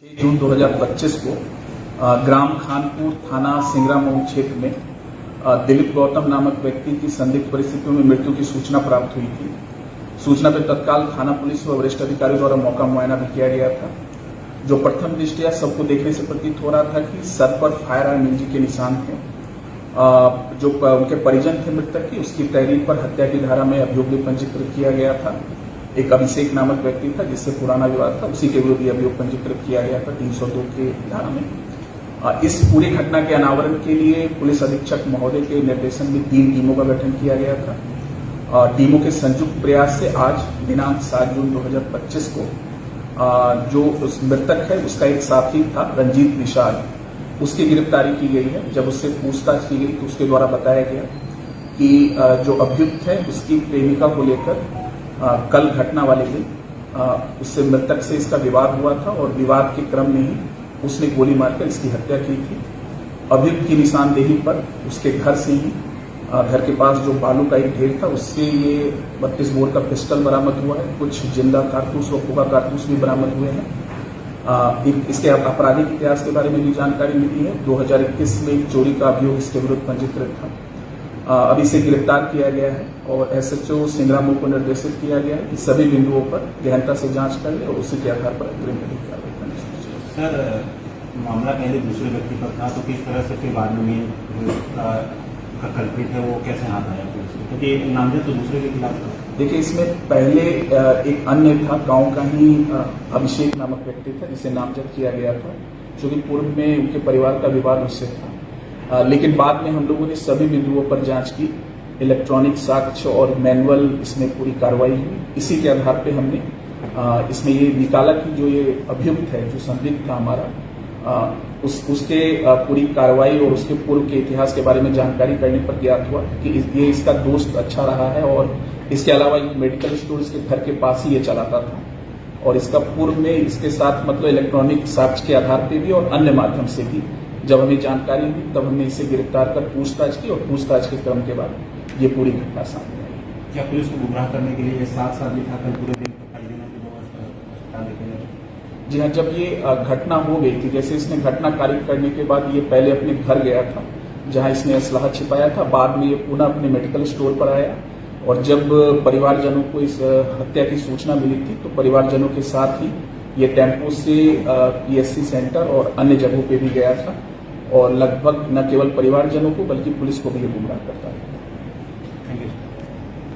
6 जून 2025 को ग्राम खानपुर थाना सिंगरा मऊ क्षेत्र में दिलीप गौतम नामक व्यक्ति की संदिग्ध परिस्थितियों में मृत्यु की सूचना प्राप्त हुई थी। सूचना पर तत्काल थाना पुलिस व वरिष्ठ अधिकारियों द्वारा मौका मुआयना भी किया गया था। जो प्रथम दृष्टया सबको देखने से प्रतीत हो रहा था कि सर पर फायर आर्म इंजरी के निशान थे। जो उनके परिजन थे मृतक की, उसकी तहरीर पर हत्या की धारा में अभियोग भी पंजीकृत किया गया था। एक अभिषेक नामक व्यक्ति था जिससे पुराना विवाद था, उसी के विरुद्ध अभियोग पंजीकृत किया गया था 302 के धारा में। इस पूरी घटना के अनावरण के लिए पुलिस अधीक्षक महोदय के निर्देशन में 3 टीमों का गठन किया गया था। टीमों के संयुक्त प्रयास से आज दिनांक 7 जून 2025 को जो उस मृतक है उसका एक साथी था रंजीत निषाद, उसकी गिरफ्तारी की गई है। जब उससे पूछताछ की गई तो उसके द्वारा बताया गया कि जो अभियुक्त है उसकी प्रेमिका को लेकर कल घटना वाले दिन उससे मृतक से इसका विवाद हुआ था और विवाद के क्रम में ही उसने गोली मारकर इसकी हत्या की थी। अभियुक्त की निशानदेही पर उसके घर से ही घर के पास जो बालू का एक ढेर था उससे ये 32 बोर का पिस्टल बरामद हुआ है। कुछ जिंदा कारतूस व खोखा कारतूस भी बरामद हुए हैं। इसके आपराधिक इतिहास के बारे में भी जानकारी मिली है। 2021 में एक चोरी का अभियोग इसके विरुद्ध पंजीकृत था। अभी इसे गिरफ्तार किया गया है और एसएचओ सिंगरा मऊ को निर्देशित किया गया है कि सभी बिंदुओं पर गहनता से जांच कर ले और उसी के आधार पर अग्रिम कार्रवाई करनी। सर, मामला पहले दूसरे व्यक्ति पर था तो किस तरह से फिर बाद में कल्प्रिट है वो कैसे हाथ आया पुलिस, क्योंकि नामजद तो दूसरे के खिलाफ था? देखिए, इसमें पहले एक अन्य था, गांव का ही अभिषेक नामक व्यक्ति था जिसे नामजद किया गया था, जो कि पूर्व में उनके परिवार का विवाद उससे था। लेकिन बाद में हम लोगों ने सभी बिंदुओं पर जांच की, इलेक्ट्रॉनिक साक्ष्य और मैनुअल इसमें पूरी कार्रवाई हुई। इसी के आधार पे हमने इसमें ये निकाला कि जो ये अभियुक्त है, जो संदिग्ध था हमारा, उसके पूरी कार्रवाई और उसके पूर्व के इतिहास के बारे में जानकारी करने पर ज्ञात हुआ कि ये इसका दोस्त अच्छा रहा है और इसके अलावा एक मेडिकल स्टोर इसके घर के पास ही ये चलाता था और इसका पूर्व में इसके साथ मतलब इलेक्ट्रॉनिक साक्ष्य के आधार पर भी और अन्य माध्यम से भी जब हमें जानकारी दी तब हमने इसे गिरफ्तार कर पूछताछ की और पूछताछ के क्रम के बाद ये पूरी घटना सामने आई। क्या पुलिस को गुमराह करने के लिए साथ लिखा कल पूरे दिन जी हाँ, जब ये घटना हो गई थी, जैसे इसने घटना कारित करने के बाद ये पहले अपने घर गया था जहां इसने असलाहा छिपाया था। बाद में ये पुनः अपने मेडिकल स्टोर पर आया और जब परिवारजनों को इस हत्या की सूचना मिली थी तो परिवारजनों के साथ ही ये टेम्पो से पीएससी सेंटर और अन्य जगहों पे भी गया था और लगभग न केवल परिवारजनों को बल्कि पुलिस को भी ये गुमराह करता है।